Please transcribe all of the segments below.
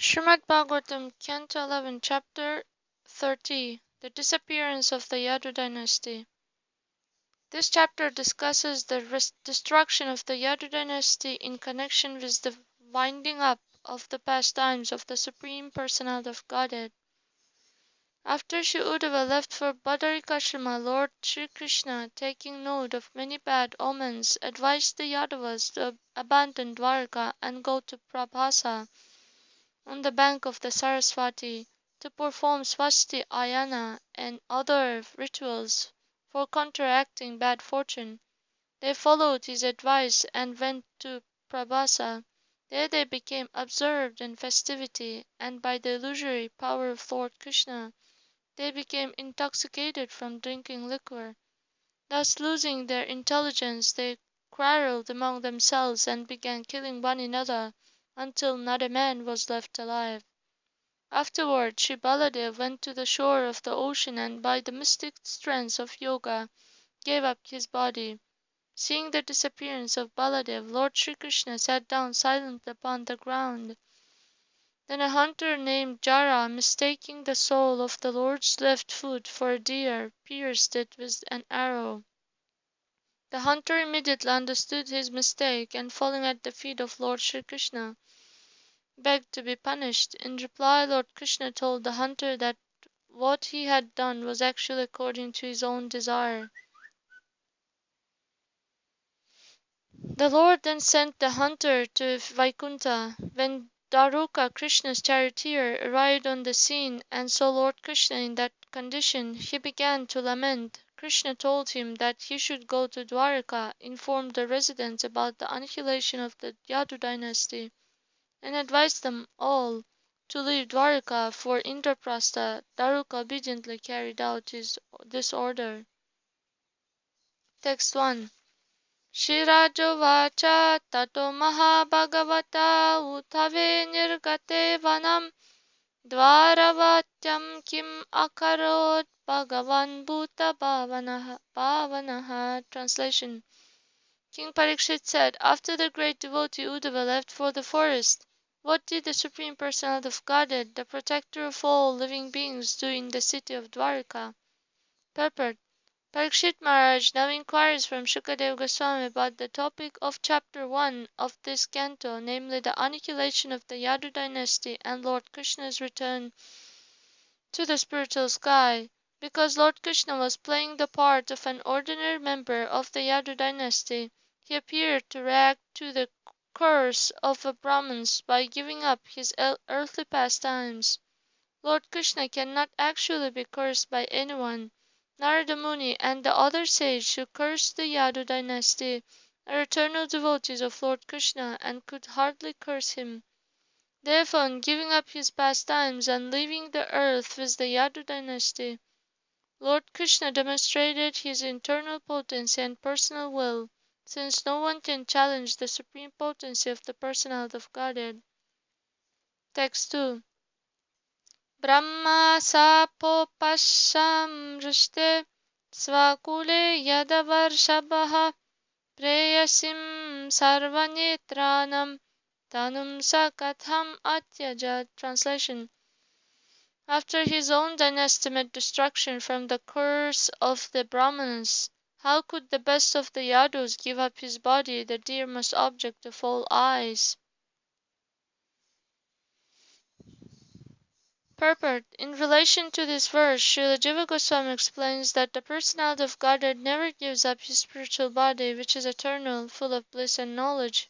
Srimad Bhagavatam, Canto 11, Chapter 30, The Disappearance of the Yadu Dynasty. This chapter discusses the destruction of the Yadu Dynasty in connection with the winding up of the pastimes of the Supreme Personality of Godhead. After Sri Uddhava left for Badarikashrama, Lord Sri Krishna, taking note of many bad omens, advised the Yadavas to abandon Dwarka and go to Prabhasa on the bank of the Saraswati to perform swasti ayana and other rituals for counteracting bad fortune. They followed his advice and went to Prabhasa. There they became absorbed in festivity, and by the illusory power of Lord Krishna, they became intoxicated from drinking liquor. Thus losing their intelligence, they quarreled among themselves and began killing one another until not a man was left alive. Afterward, Sri Baladev went to the shore of the ocean and by the mystic strength of yoga gave up his body. Seeing the disappearance of Baladev, Lord Sri Krishna sat down silent upon the ground. Then a hunter named Jara, mistaking the sole of the Lord's left foot for a deer, pierced it with an arrow. The hunter immediately understood his mistake and falling at the feet of Lord Sri Krishna, begged to be punished. In reply, Lord Krishna told the hunter that what he had done was actually according to his own desire. The Lord then sent the hunter to Vaikuntha. When Daruka, Krishna's charioteer, arrived on the scene and saw Lord Krishna in that condition, he began to lament. Krishna told him that he should go to Dwarka, inform the residents about the annihilation of the Yadu dynasty, and advised them all to leave Dwarka for Indraprastha. Daruka obediently carried out this order. Text 1. Shirajovacha tato mahabhagavata uthave nirgate vanam dvaravatyam kim akarot bhagavan bhuta bhavanaha. Translation. King Parikshit said, after the great devotee Uddhava left for the forest, what did the Supreme Personality of Godhead, the protector of all living beings, do in the city of Dwarka? Purport. Parikshit Maharaj now inquires from Shukadeva Goswami about the topic of chapter 1 of this canto, namely the annihilation of the Yadu dynasty and Lord Krishna's return to the spiritual sky. Because Lord Krishna was playing the part of an ordinary member of the Yadu dynasty, he appeared to react to the curse of the Brahmins by giving up his earthly pastimes. Lord Krishna cannot actually be cursed by anyone. Narada Muni and the other sages who cursed the Yadu dynasty are eternal devotees of Lord Krishna and could hardly curse him. Therefore, in giving up his pastimes and leaving the earth with the Yadu dynasty, Lord Krishna demonstrated his internal potency and personal will, since no one can challenge the supreme potency of the Personality of Godhead. Text 2. Brahma sapopasham rishte svakule yadavarshabha preyasim sarvanetranam tanum sakatham atyajat. Translation. After his own dynasty met destruction from the curse of the Brahmanas, how could the best of the Yadus give up his body, the dearest object of all eyes? Purport. In relation to this verse, Srila Jiva Goswami explains that the Personality of Godhead never gives up his spiritual body, which is eternal, full of bliss and knowledge.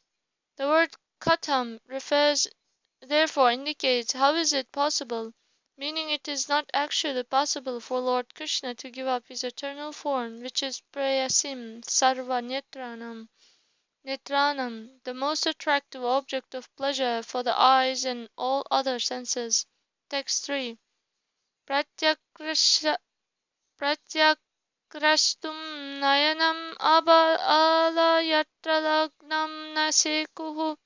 The word katham refers, therefore indicates how is it possible, meaning it is not actually possible for Lord Krishna to give up his eternal form, which is preyasim sarva netranam, the most attractive object of pleasure for the eyes and all other senses. Text 3. Pratyakrashtum nayanam alayatra lagnam nasekuhu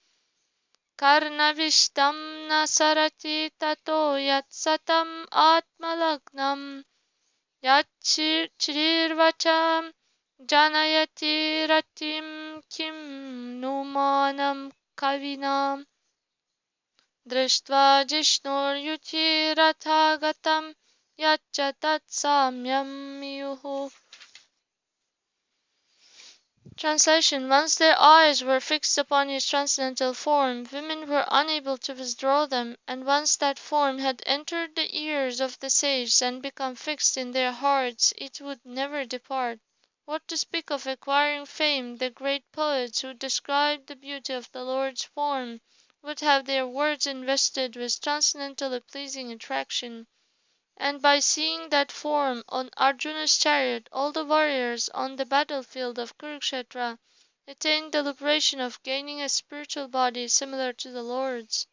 karnavishtam nasarati tato yatsatam atmalagnam yachirvacham janayati ratim kim numanam kavinam. Drishtva Jishnuryuchirathagatam Yaccha Tatsamyam Yuhu. Translation. Once their eyes were fixed upon his transcendental form, women were unable to withdraw them, and once that form had entered the ears of the sages and become fixed in their hearts, it would never depart. What to speak of acquiring fame, the great poets who described the beauty of the Lord's form would have their words invested with transcendently pleasing attraction. And by seeing that form on Arjuna's chariot, all the warriors on the battlefield of Kurukshetra attained the liberation of gaining a spiritual body similar to the Lord's.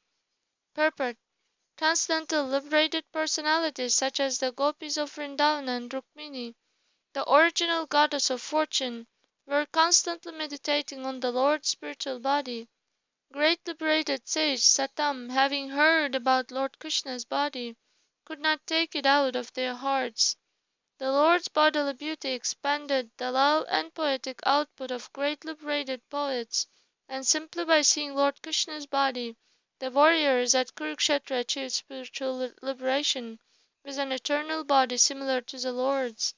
Purport. Transcendental liberated personalities such as the gopis of Vrindavan and Rukmini, the original goddess of fortune, were constantly meditating on the Lord's spiritual body. Great liberated sage Satam, having heard about Lord Krishna's body, could not take it out of their hearts. The Lord's bodily beauty expanded the love and poetic output of great liberated poets, and simply by seeing Lord Krishna's body, the warriors at Kurukshetra achieved spiritual liberation, with an eternal body similar to the Lord's.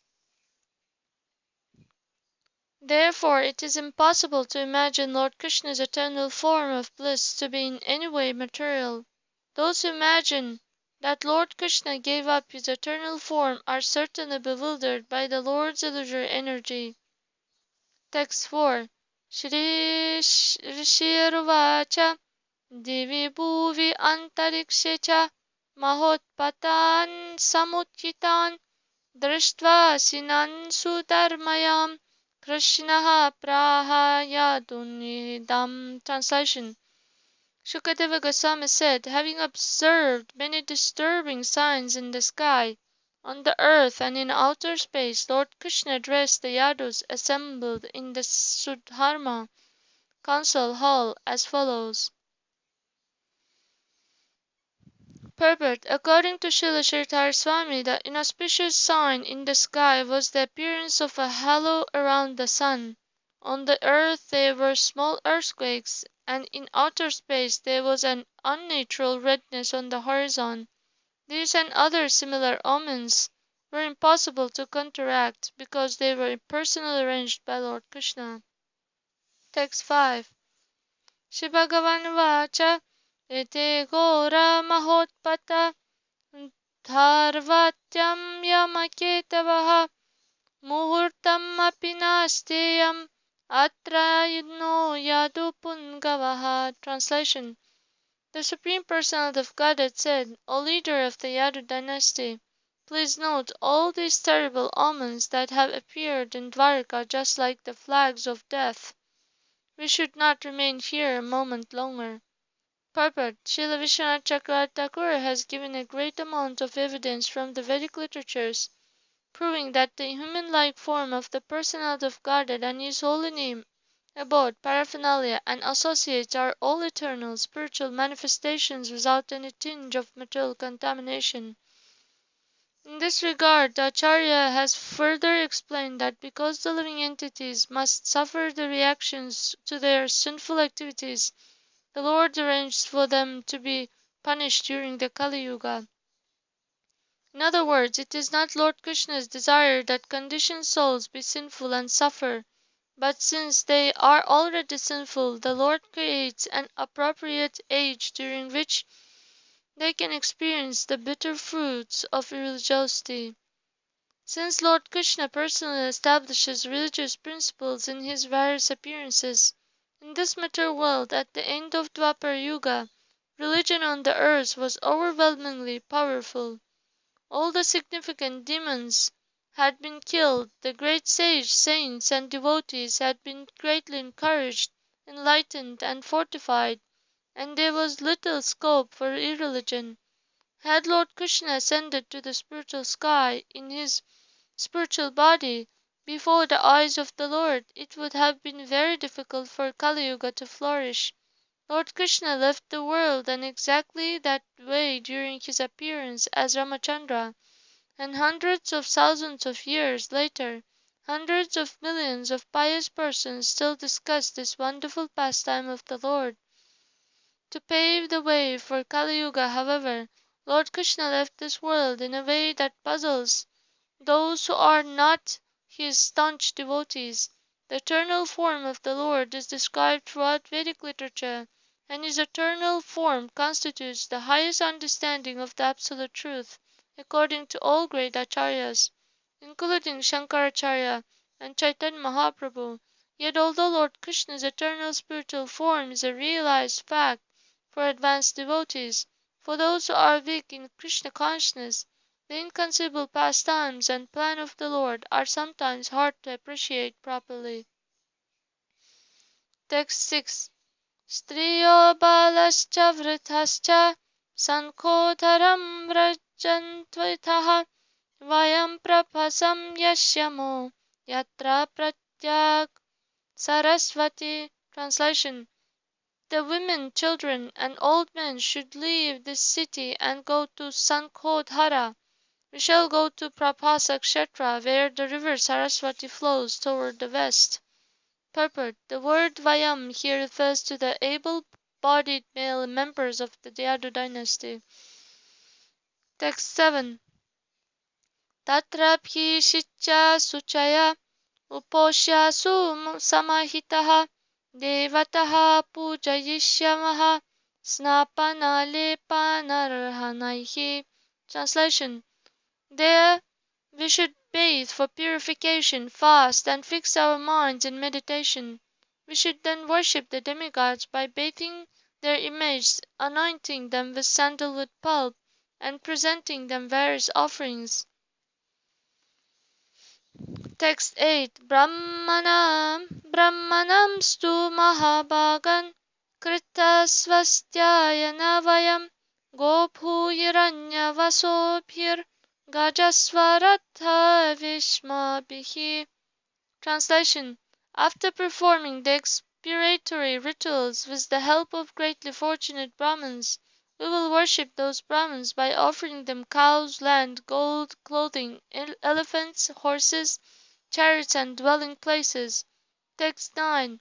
Therefore, it is impossible to imagine Lord Krishna's eternal form of bliss to be in any way material. Those who imagine that Lord Krishna gave up his eternal form are certainly bewildered by the Lord's illusory energy. Text 4. Shri Rishirvacha Divi Bhuvi Antarikshe cha Mahotpatan Samutchitan Drishtva Sinan Sudarmayam Krishnaha Praha Yadunidam. Translation. Shukadeva Goswami said, having observed many disturbing signs in the sky, on the earth, and in outer space, Lord Krishna addressed the Yadus assembled in the Sudharma council hall as follows. Purport. According to Srila Sridhar Swami, the inauspicious sign in the sky was the appearance of a halo around the sun. On the earth there were small earthquakes, and in outer space there was an unnatural redness on the horizon. These and other similar omens were impossible to counteract because they were personally arranged by Lord Krishna. Text 5. Shri Bhagavan Vacha Ete Gora Mahotpata Dharvatyam Yamaketavaha Muhurtam Apinasteyam Atra Yudno Yadu Pungavaha. Translation. The Supreme Personality of Godhead said, O leader of the Yadu dynasty, please note all these terrible omens that have appeared in Dwarka just like the flags of death. We should not remain here a moment longer. Purport. Srila Vishwanath Chakravarti Thakur has given a great amount of evidence from the Vedic literatures, proving that the human-like form of the Personality of Godhead and His holy name, abode, paraphernalia, and associates are all eternal, spiritual manifestations without any tinge of material contamination. In this regard, the Acharya has further explained that because the living entities must suffer the reactions to their sinful activities, the Lord arranged for them to be punished during the Kali Yuga. In other words, it is not Lord Krishna's desire that conditioned souls be sinful and suffer, but since they are already sinful, the Lord creates an appropriate age during which they can experience the bitter fruits of irreligiosity. Since Lord Krishna personally establishes religious principles in his various appearances, in this material world at the end of Dwapar Yuga, religion on the earth was overwhelmingly powerful. All the significant demons had been killed, the great sage, saints, and devotees had been greatly encouraged, enlightened, and fortified, and there was little scope for irreligion. Had Lord Krishna ascended to the spiritual sky in his spiritual body before the eyes of the Lord, it would have been very difficult for Kali Yuga to flourish. Lord Krishna left the world in exactly that way during his appearance as Ramachandra, and hundreds of thousands of years later, hundreds of millions of pious persons still discuss this wonderful pastime of the Lord. To pave the way for Kali Yuga, however, Lord Krishna left this world in a way that puzzles those who are not his staunch devotees. The eternal form of the Lord is described throughout Vedic literature, and his eternal form constitutes the highest understanding of the absolute truth, according to all great acharyas, including Shankaracharya and Chaitanya Mahaprabhu. Yet although Lord Krishna's eternal spiritual form is a realized fact for advanced devotees, for those who are weak in Krishna consciousness, the inconceivable pastimes and plan of the Lord are sometimes hard to appreciate properly. Text 6. Striyo balascha vritascha sankotharam vrajantvaitaha vayam prapasam yashyamo yatra pratyag sarasvati. Translation. The women, children, and old men should leave this city and go to Sankodhara. We shall go to Prapasa Kshetra, where the river Saraswati flows toward the west. Purport. The word Vayam here refers to the able-bodied male members of the Yadu dynasty. Text 7. Tatrabhi shitya suchaya uposhya samahitaha devataha pujayishyamaha snapana lepanarhanaihi. Translation. There we should bathe for purification, fast, and fix our minds in meditation. We should then worship the demigods by bathing their images, anointing them with sandalwood pulp, and presenting them various offerings. Text 8. Brahmanam stu mahabhagan krita svastyayana vayam gopuyiranya vasobhir Gajasvaratha Vishmabhihi. Translation. After performing the expiatory rituals with the help of greatly fortunate Brahmins, we will worship those Brahmins by offering them cows, land, gold, clothing, elephants, horses, chariots, and dwelling places. Text 9.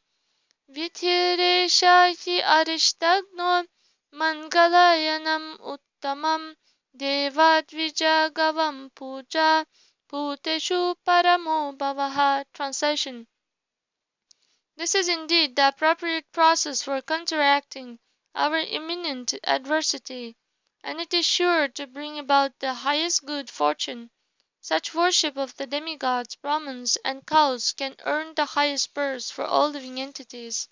Vithiresha hi arishtagno mangalayanam uttamam Devadvijagavam puja puteshu paramo bhavaha. Translation. This is indeed the appropriate process for counteracting our imminent adversity, and it is sure to bring about the highest good fortune. Such worship of the demigods, Brahmins, and cows can earn the highest spurs for all living entities.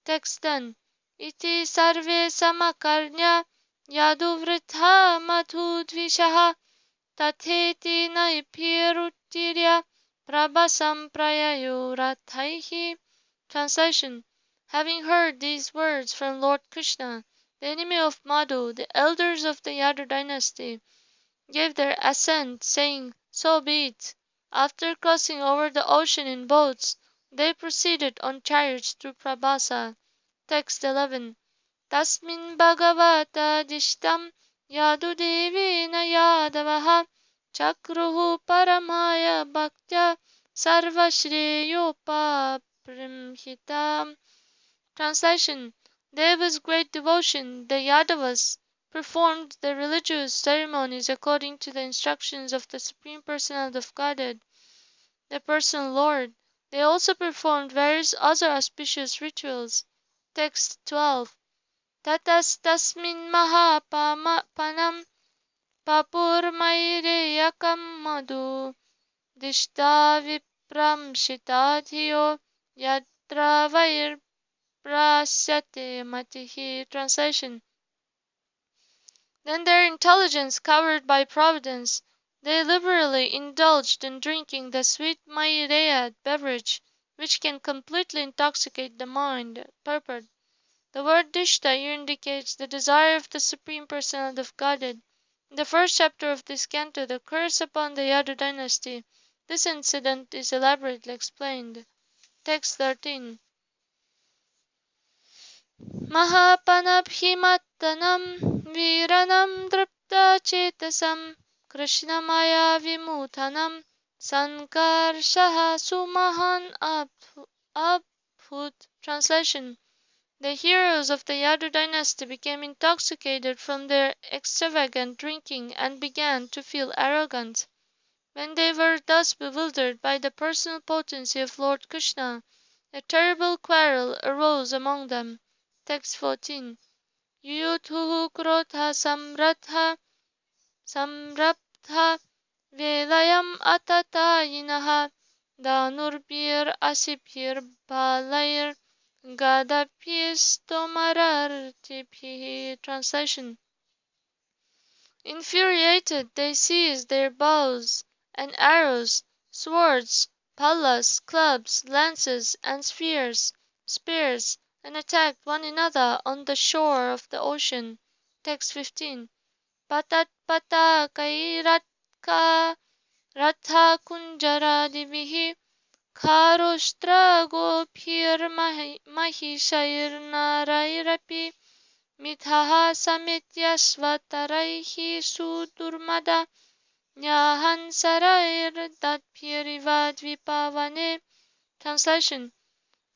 Text 10. Iti sarve samakarnya Yadu vritha madhudvishaha tatheti naipiruttirya prabhasam prayayurathaihi. Translation. Having heard these words from Lord Krishna, the enemy of Madhu, the elders of the Yadu dynasty gave their assent, saying, So be it. After crossing over the ocean in boats, they proceeded on chariots through Prabhasa. Text 11. Tasmin Bhagavata Dishtam Yadu Devina Yadavaha Chakruhu Paramaya Bhaktya Sarva Shreyopa Primhitam. Translation. There was great devotion. The Yadavas performed the religious ceremonies according to the instructions of the Supreme Personality of Godhead, the Personal Lord. They also performed various other auspicious rituals. Text 12. Tatastasmin mahapanam papurmaireyakam madhu dishta vipramshitadhiyo yatra vairprasyate matihi. Translation. Then their intelligence covered by providence, they liberally indulged in drinking the sweet Maireya beverage, which can completely intoxicate the mind. Purport. The word Dishta here indicates the desire of the Supreme Personality of Godhead. In the first chapter of this canto, the curse upon the Yadu dynasty, this incident is elaborately explained. Text 13. Mahapanabhimattanam viranam dripta chetasam krishnamaya vimutanam sankarshaha sumahan abhut. Translation. The heroes of the Yadu dynasty became intoxicated from their extravagant drinking and began to feel arrogant. When they were thus bewildered by the personal potency of Lord Krishna, a terrible quarrel arose among them. Text 14. Yuyuthu krotha samrabdha velayam atatayinaha dhanurbhir asibhir balair gadapistomarartibhi. Translation. Infuriated, they seized their bows and arrows, swords, pallas, clubs, lances, and spears, and attacked one another on the shore of the ocean. Text 15. Patat pata kairatka ratha kunjaradibihi kharoshtra gopir mahishair narairapi mithaha samityasvataraihi sudurmada nyahansarair datpirivadvipavane. Translation.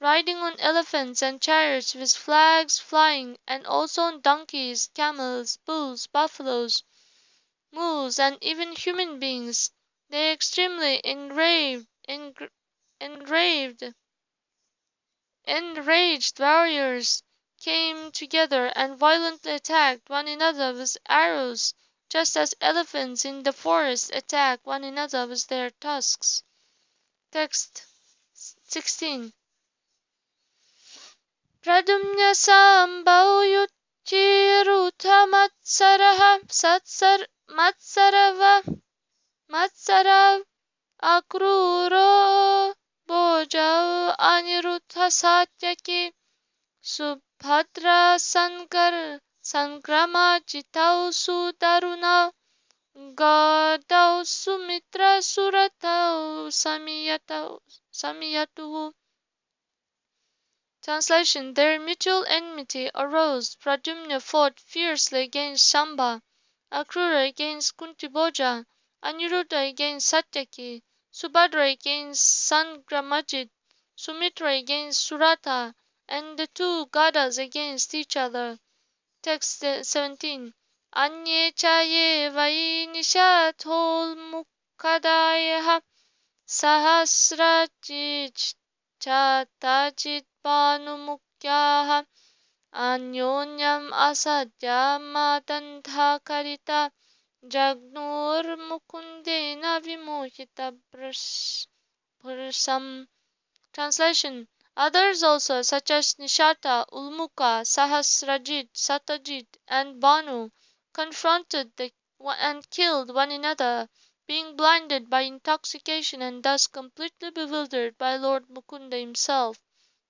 Riding on elephants and chariots with flags flying, and also on donkeys, camels, bulls, buffaloes, mules, and even human beings, they extremely enraged warriors came together and violently attacked one another with arrows, just as elephants in the forest attack one another with their tusks. Text 16. Pradumnya sambhau yuchirutha matsarav akruro bojau aniruddha satyaki subhadra sangrama jitau sudaruna gadau sumitra suratau samiyatuhu. Translation. Their mutual enmity arose. Pradyumna fought fiercely against Samba, Akrura against Kuntiboja, Aniruddha against Satyaki, Subhadra against Sangramajit, Sumitra against Surata, and the two Gadas against each other. Text 17. Anye chaye vai nishathol mukkadayaha sahasrajit chatajit banumukyaha anyonyam asadyamadanha karita jagnur mukundena vimohita prasam. Translation. Others also, such as Nishata, Ulmuka, Sahasrajit, Satajit, and Banu, confronted and killed one another, being blinded by intoxication and thus completely bewildered by Lord Mukunda himself.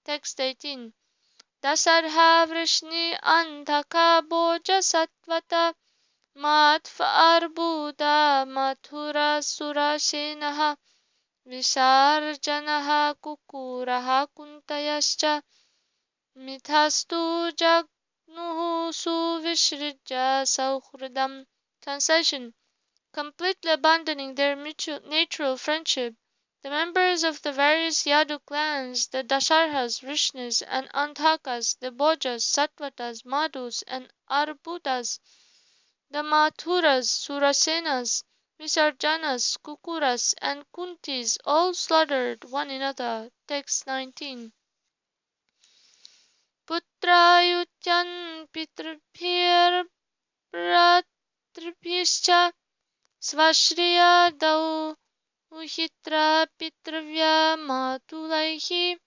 Text 18. Dasarha Vrishni Andhaka Boja Satvata Matva Arbuda Mathura Surasenaha Visarjanaha Kukuraha Kuntayascha Mithastu Jagnuhu Suvishrijya Sauhridam. Translation. Completely abandoning their natural friendship, the members of the various Yadu clans, the Dasharhas, Vrishnis, and Andhakas, the Bojas, Satvatas, Madhus, and Arbudas, the Mathuras, Surasenas, Visarjanas, Kukuras, and Kuntis all slaughtered one another. Text 19. Putrayutyan pitrabhir pratrabhischa svashriyadau uhitra pitravya matulaihi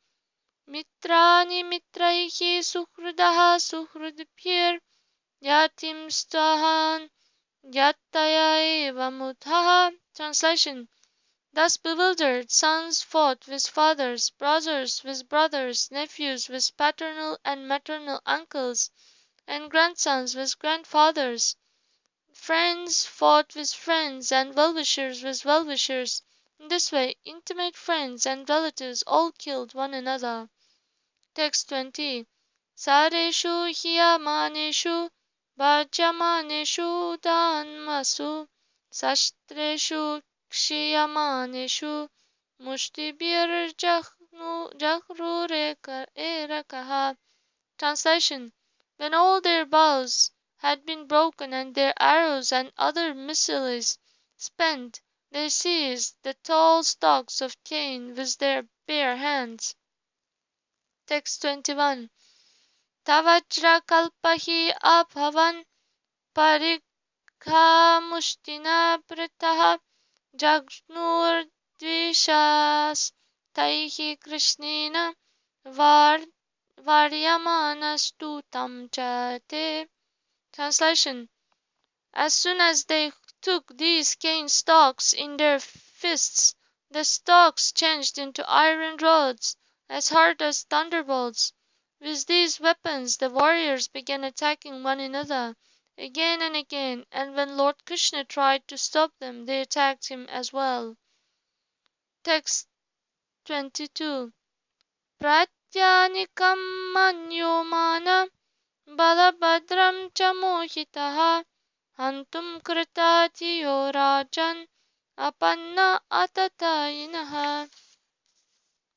mitrani mitraihi suhrudaha suhrudbhir yatim stahan yattaya evamuthaha. Translation. Thus bewildered, sons fought with fathers, brothers with brothers, nephews with paternal and maternal uncles, and grandsons with grandfathers. Friends fought with friends, and well-wishers with well-wishers. In this way, intimate friends and relatives all killed one another. Text 20. Sareshu hiyamaneshu bhajamaneshu danmasu sastreshu kshiyamaneshu mushtibir jahrurekaha. Translation: when all their bows had been broken and their arrows and other missiles spent, they seized the tall stalks of cane with their bare hands. Text 21. Tavajra kalpahi abhavan parikhamushtina pritaha jagnur dvishas taihi krishnina varyamanastutam chate. Translation: as soon as they took these cane stalks in their fists, the stalks changed into iron rods as hard as thunderbolts. With these weapons the warriors began attacking one another again and again, and when Lord Krishna tried to stop them, they attacked him as well. Text 22. Pratyanikam manyomana balabhadram cha mohitaha hantum kritatiyo rajan apanna atatayinaha.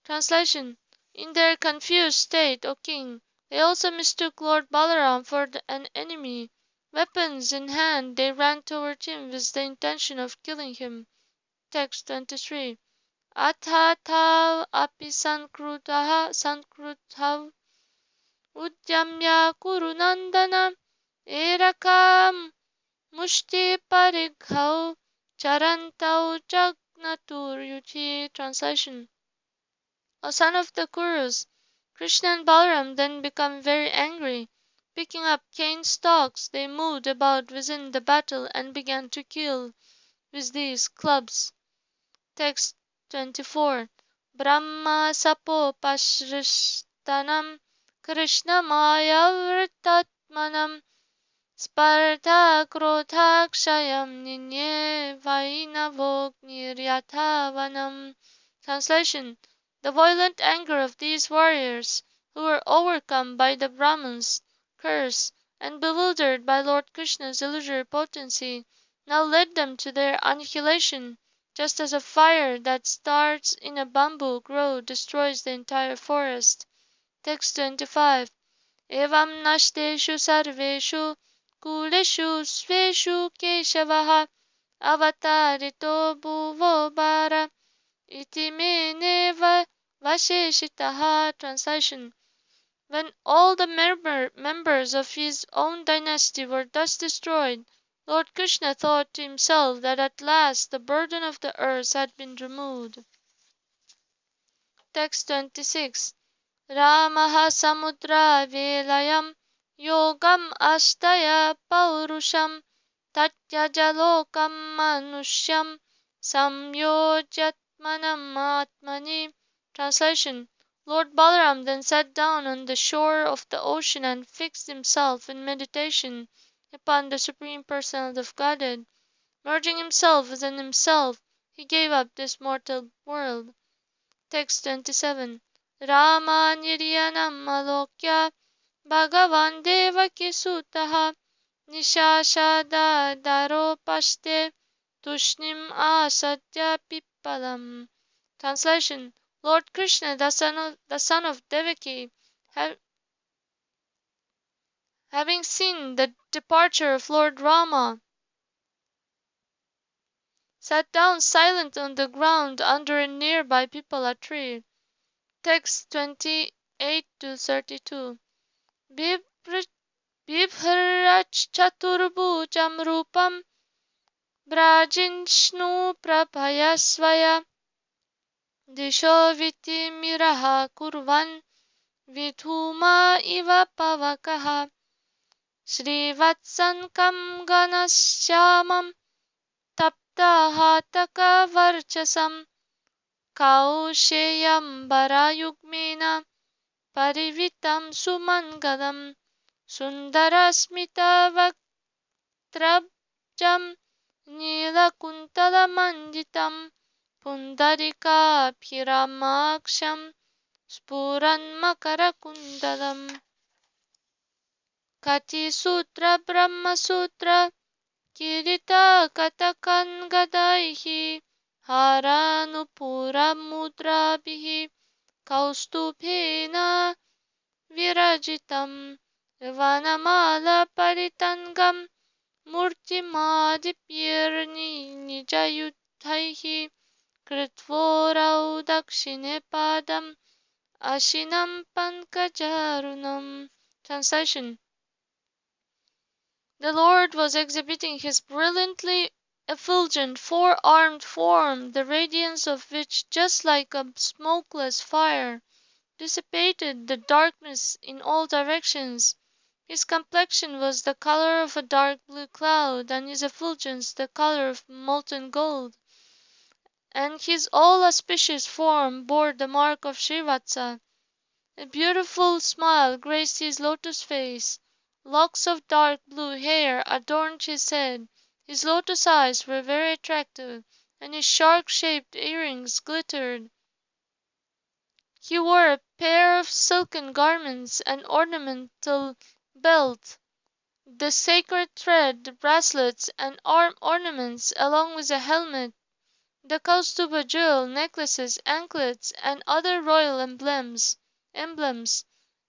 Translation: in their confused state, O king, they also mistook Lord Balaram for an enemy. Weapons in hand, they ran toward him with the intention of killing him. Text 23. Athathav api sankrutav udyamya kurunandana erakam mushti parighau charantau jagnatur. Translation: O son of the Kurus, Krishna and Balaram then become very angry. Picking up cane stalks, they moved about within the battle and began to kill with these clubs. Text 24. Brahma sapo pashrishtanam Krishna maya vritatmanam Sparta krodhakshayam ninye vainavogniryathavanan. Translation: the violent anger of these warriors, who were overcome by the Brahman's curse and bewildered by Lord Krishna's illusory potency, now led them to their annihilation, just as a fire that starts in a bamboo grove destroys the entire forest. Text 25. Evam nashteshu sarveshu kuleshu sveshu keshavaha avatarito bhuvo bara iti me neva vasheshitaha. Translation: when all the members of his own dynasty were thus destroyed, Lord Krishna thought to himself that at last the burden of the earth had been removed. Text 26. Ramaha samudra velayam yogam ashtaya paurusham tatyajalokam manusyam samyojatmanam atmani. Translation: Lord Balaram then sat down on the shore of the ocean and fixed himself in meditation upon the Supreme Personality of Godhead. Merging himself within himself, he gave up this mortal world. Text 27. Rama niryanam alokya Bhagavan devaki sutaha nishashada daropashte tushnim asadya pipalam. Translation: Lord Krishna, the son of Devaki, having seen the departure of Lord Rama, sat down silent on the ground under a nearby pipala tree. Text 28 to 32. Bibhrach chaturbhujam rupam brajinshnu prabhayasvaya disho viti miraha kurvan vidhuma iva pavakaha Srivatsankam ganasyamam taptahataka varchasam kausheyam barayugmena parivitam sumangalam sundarasmita vaktrabjam nilakuntalamanditam pundarika piramaksham spuranmakarakundalam. Kati Sutra Brahma Sutra Kirita Katakan Gadaihi Haranupura Mudrabihi Kaustubhena virajitam vanamala paritangam murtimadipyarni nijayuthaihi kritvorau dakshine padam ashinam pankajarunam. Translation: The Lord was exhibiting his brilliantly effulgent four-armed form, the radiance of which, just like a smokeless fire, dissipated the darkness in all directions. His complexion was the color of a dark blue cloud, and his effulgence the color of molten gold, and his all auspicious form bore the mark of Srivatsa. A beautiful smile graced his lotus face. Locks of dark blue hair adorned his head. His lotus eyes were very attractive, and his shark-shaped earrings glittered. He wore a pair of silken garments, an ornamental belt, the sacred thread, the bracelets, and arm ornaments, along with a helmet, the Kaustuba jewel, necklaces, anklets, and other royal emblems.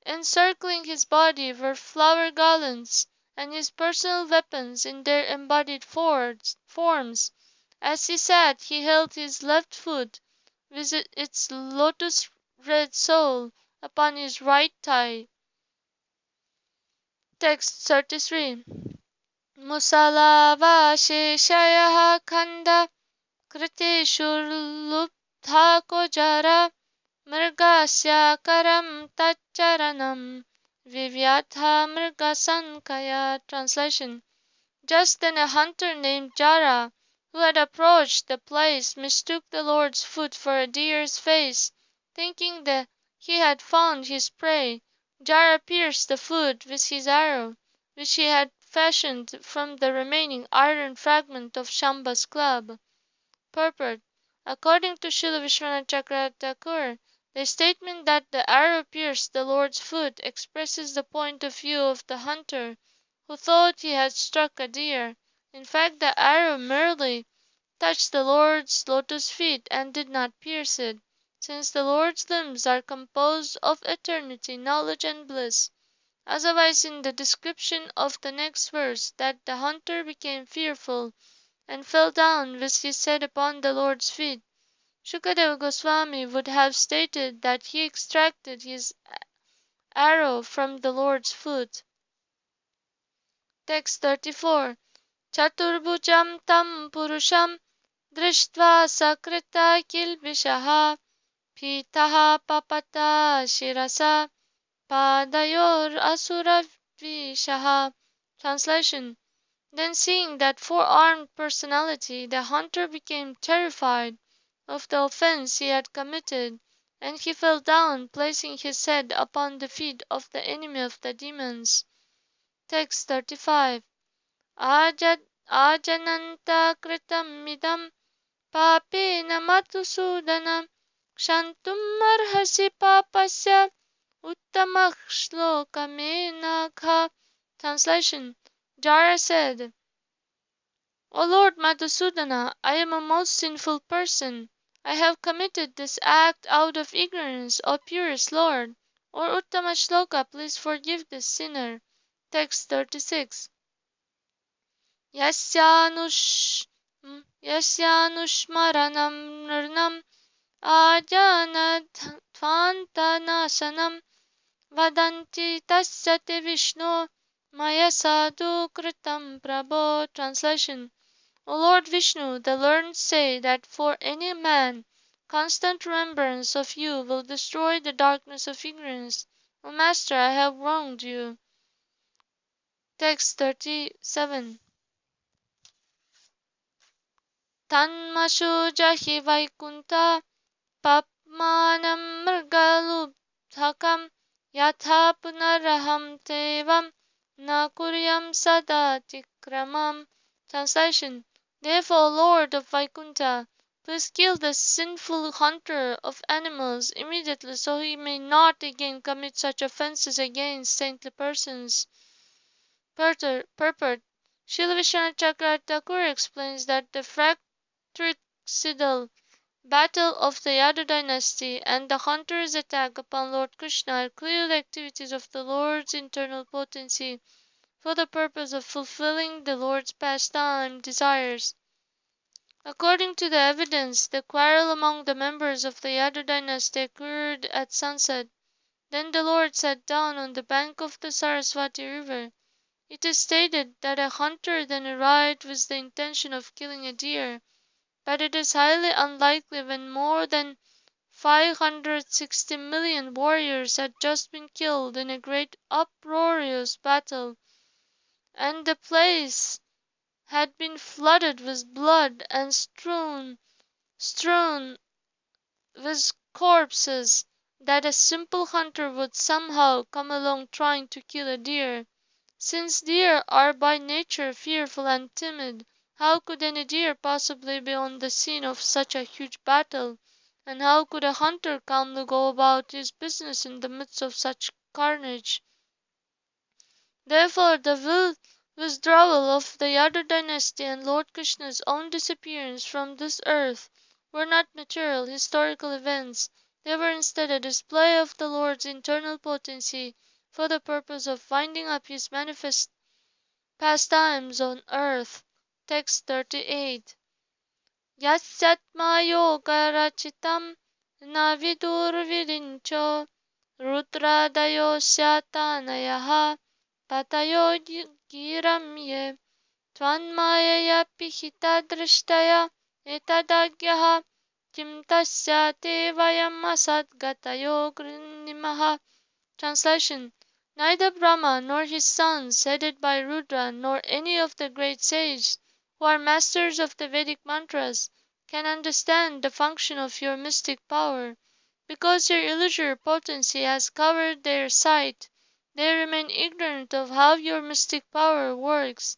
Encircling his body were flower garlands, and his personal weapons in their embodied forms. As he sat, he held his left foot, with its lotus-red sole, upon his right thigh. Text 33. Musalava sheshaya khanda kriteshurlubdhako jara mrigasya karam tacharanam vivyatha mrigasankaya. Translation: Just then a hunter named Jara, who had approached the place, mistook the Lord's foot for a deer's face. Thinking that he had found his prey, Jara pierced the foot with his arrow, which he had fashioned from the remaining iron fragment of Shamba's club. Purport: According to Srila Vishwanath Chakravarti Thakur, the statement that the arrow pierced the Lord's foot expresses the point of view of the hunter, who thought he had struck a deer. In fact, the arrow merely touched the Lord's lotus feet and did not pierce it, since the Lord's limbs are composed of eternity, knowledge, and bliss. Otherwise, in the description of the next verse, that the hunter became fearful and fell down with his head upon the Lord's feet, Shukadeva Goswami would have stated that he extracted his arrow from the Lord's foot. Text 34. Chaturbhujam tam purusham drishtva sakrita kilbishaha pitaha papata shirasa padayor asuravishaha. Translation: Then seeing that four-armed personality, the hunter became terrified of the offense he had committed, and he fell down, placing his head upon the feet of the enemy of the demons. Text 35. Ajananta kritam midam papena matusudana kshantum arhasi papasya uttamah shlokamena. Translation: Jara said, O Lord Madhusudana, I am a most sinful person. I have committed this act out of ignorance, O purest Lord. O Uttama Shloka, please forgive this sinner. Text 36. Yasyanushmaranam nirnam ajanadvantanasanam vadanti tasya te Vishnu maya sadhu kritam prabho. Translation: O Lord Vishnu, the learned say that for any man, constant remembrance of you will destroy the darkness of ignorance. O Master, I have wronged you. Text 37. Tanmashu jahi vaikunta papmanam mrgalubdhakam yatha punaraham tevam na kuryam sadatikramam. Translation: Therefore, Lord of Vaikunta, please kill the sinful hunter of animals immediately, so he may not again commit such offenses against saintly persons. Purport: Srila Vishwanath Chakravarti Thakur explains that the fratricidal battle of the Yadu dynasty and the hunter's attack upon Lord Krishna are clearly activities of the Lord's internal potency for the purpose of fulfilling the Lord's pastime desires. According to the evidence, the quarrel among the members of the Yadu dynasty occurred at sunset. Then the Lord sat down on the bank of the Saraswati river. It is stated that a hunter then arrived with the intention of killing a deer, but it is highly unlikely when more than 560 million warriors had just been killed in a great uproarious battle, and the place had been flooded with blood and strewn with corpses, that a simple hunter would somehow come along trying to kill a deer. Since deer are by nature fearful and timid, how could any deer possibly be on the scene of such a huge battle, and how could a hunter calmly go about his business in the midst of such carnage? Therefore the withdrawal of the Yadu dynasty and Lord Krishna's own disappearance from this earth were not material, historical events. They were instead a display of the Lord's internal potency for the purpose of winding up his manifest pastimes on earth. Text 38. Yasyatma yoga rachitam na vidur virincho rudradayo syatanayaha tatayo giramye tvanmayaya pihita drishtaya etadagyaha kim tasya te vayam asad-gatayo grinnimaha. Translation: Neither Brahma nor his sons, headed by Rudra, nor any of the great sages who are masters of the Vedic mantras can understand the function of your mystic power. Because your illusory potency has covered their sight, they remain ignorant of how your mystic power works.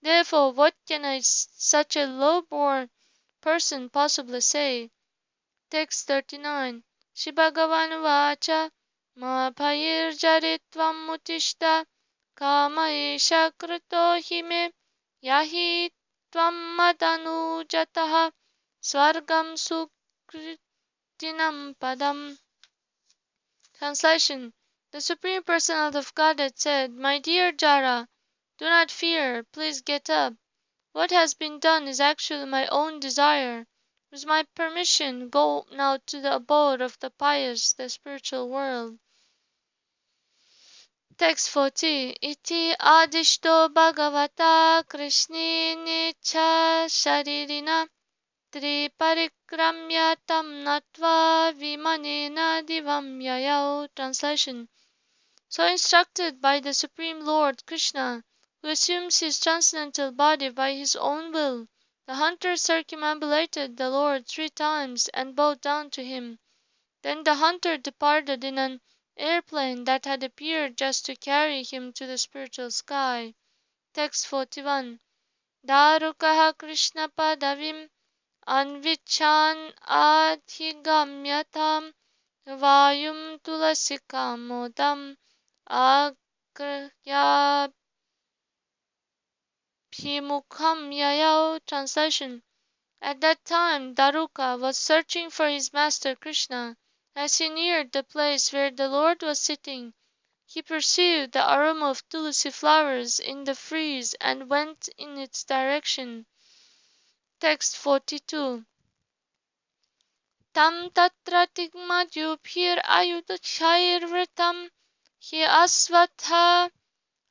Therefore, what can such a low-born person possibly say? Text 39. Shri Bhagavan Vacha Ma Bhair Jaritvam Mutishta Kama Esha Krito Hime Yahi Tvam Madanu Jataha Swargam Sukritinam Padam. Translation: The Supreme Personality of Godhead said, My dear Jara, do not fear, please get up. What has been done is actually my own desire. With my permission, go now to the abode of the pious, the spiritual world. Text 40. Iti adishto bhagavata krishni nicha sharirina triparikramya tam natva vimanena divam yayau. Translation: So instructed by the Supreme Lord Krishna, who assumes his transcendental body by his own will, the hunter circumambulated the Lord 3 times and bowed down to him. Then the hunter departed in an airplane that had appeared just to carry him to the spiritual sky. Text 41. Darukaha Krishna Padavim Anvichan Adhigamyatam Vayum Tulasikamodam Agrya Bhimukham Yayau. Translation: At that time Daruka was searching for his master Krishna. As he neared the place where the Lord was sitting, he perceived the aroma of tulsi flowers in the frieze and went in its direction. Text 42. Tam tatra tigmadyubhir ayudchairvritam hi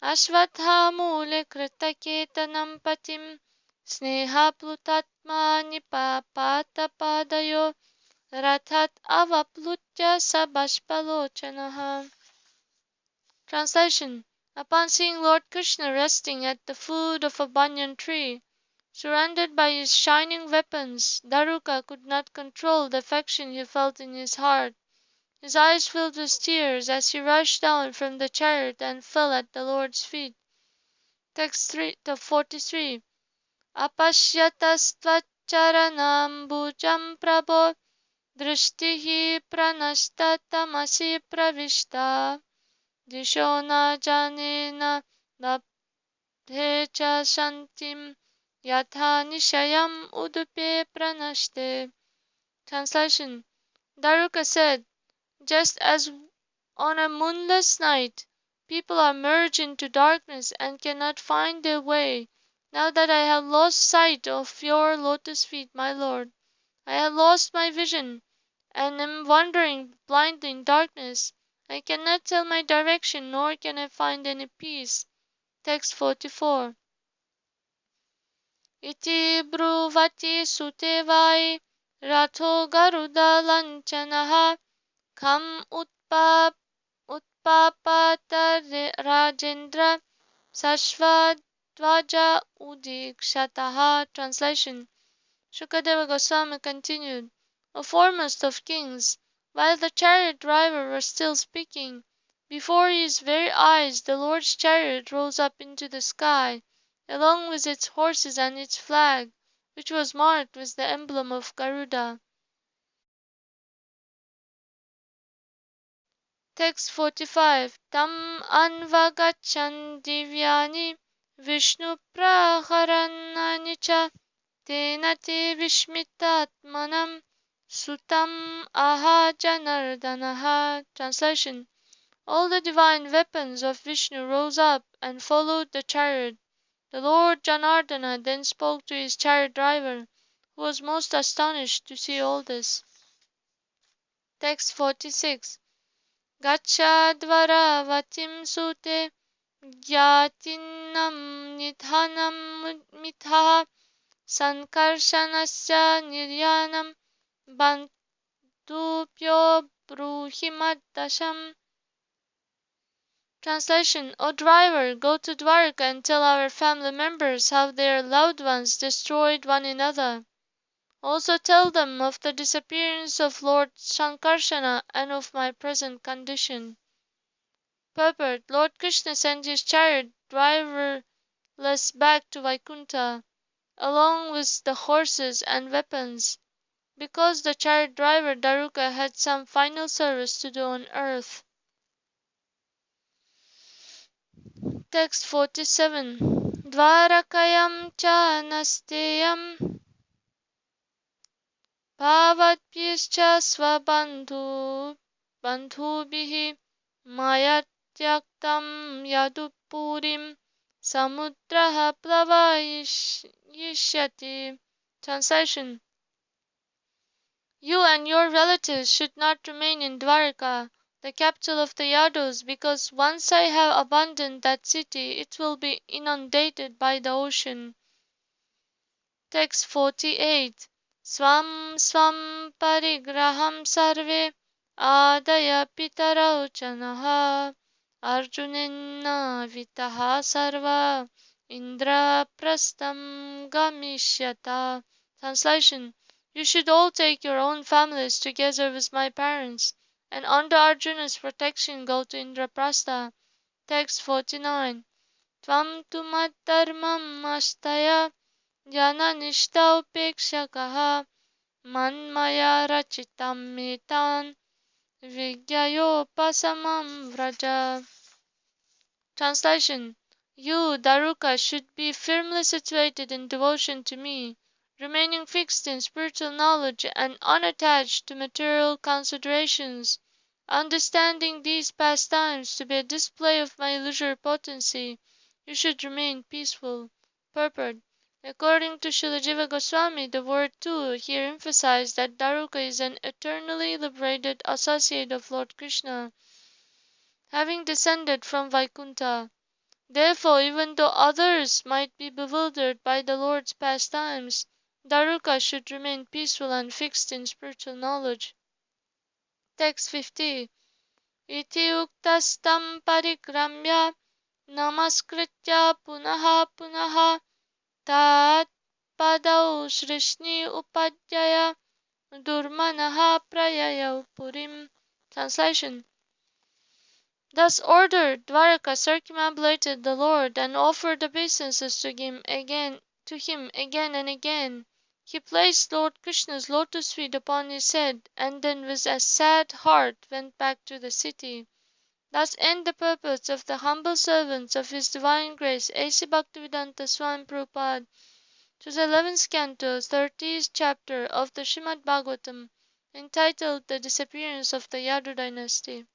ashvatha mule kritaketanam patim sneha plutatma nipapata padayo rathat avaplutya sabashpalochanaha. Translation: Upon seeing Lord Krishna resting at the foot of a banyan tree, surrounded by his shining weapons, Daruka could not control the affection he felt in his heart. His eyes filled with tears as he rushed down from the chariot and fell at the Lord's feet. Text 43. Apashyatastvaccharanam bhujam prabho drishtihi pranashta tamasi pravishta disho na janena labdhecha shantim yatha nishayam udupe pranashte. Translation. Daruka said, just as on a moonless night, people are merged into darkness and cannot find their way. Now that I have lost sight of your lotus feet, my Lord, I have lost my vision and am wandering blindly in darkness. I cannot tell my direction, nor can I find any peace. Text 44. Iti bruvati sutevai ratho garuda lanchanaha kam utpapata rajendra sashvadvaja udikshataha. Translation. Shukadeva Goswami continued, O foremost of kings, while the chariot driver was still speaking, before his very eyes the Lord's chariot rose up into the sky, along with its horses and its flag, which was marked with the emblem of Garuda. Text 45. Tam anvagachan divyani Vishnu praharanani cha Tenati vishmitatmanam sutam aha janardanaha. Translation. All the divine weapons of Vishnu rose up and followed the chariot. The Lord Janardana then spoke to his chariot driver, who was most astonished to see all this. Text 46. Gachadvara vatim sute Gyatinam nidhanam mitha Sankarshanasya niryanam bantupyo bruhimaddasham. Translation. O driver, go to Dwarka and tell our family members how their loved ones destroyed one another. Also tell them of the disappearance of Lord Sankarsana and of my present condition. Purport. Lord Krishna sent his chariot driverless back to Vaikuntha, along with the horses and weapons, because the chariot driver Daruka had some final service to do on earth. Text 47. Dvarakayam cha nasteyam bhavatpyascha svabandhubihi mayatyaktam yadupurim samudraha plavayishyati. Translation. You and your relatives should not remain in Dwarka, the capital of the Yadus, because once I have abandoned that city, it will be inundated by the ocean. Text 48. Swam swam parigraham sarve adaya pitarau chanaha arjunenna vitaha sarva indra prastam gamishyata. Translation. You should all take your own families together with my parents, and under Arjuna's protection go to Indraprastha. Text 49. Tvam tumad dharmam astaya jana nishta upekshakaha manmaya rachitam metan vigyayo pasamam vraja. Translation. You, Daruka, should be firmly situated in devotion to me, remaining fixed in spiritual knowledge and unattached to material considerations, understanding these pastimes to be a display of my illusory potency. You should remain peaceful. Purport. According to Srila Jiva Goswami, the word tu here emphasized that Daruka is an eternally liberated associate of Lord Krishna, having descended from Vaikuntha. Therefore, even though others might be bewildered by the Lord's pastimes, Daruka should remain peaceful and fixed in spiritual knowledge. Text 50. Iti uktastam parikramya namaskritya punaha punaha tat padau shrishni upadhyaya durmanaha prayaya purim. Translation. Thus ordered, Dwaraka circumambulated the Lord and offered obeisances to him again and again. He placed Lord Krishna's lotus feet upon his head, and then with a sad heart went back to the city. Thus end the purpose of the humble servants of His Divine Grace A.C. Bhaktivedanta Swami Prabhupada to the 11th Canto, 30th Chapter of the Srimad Bhagavatam, entitled The Disappearance of the Yadu Dynasty.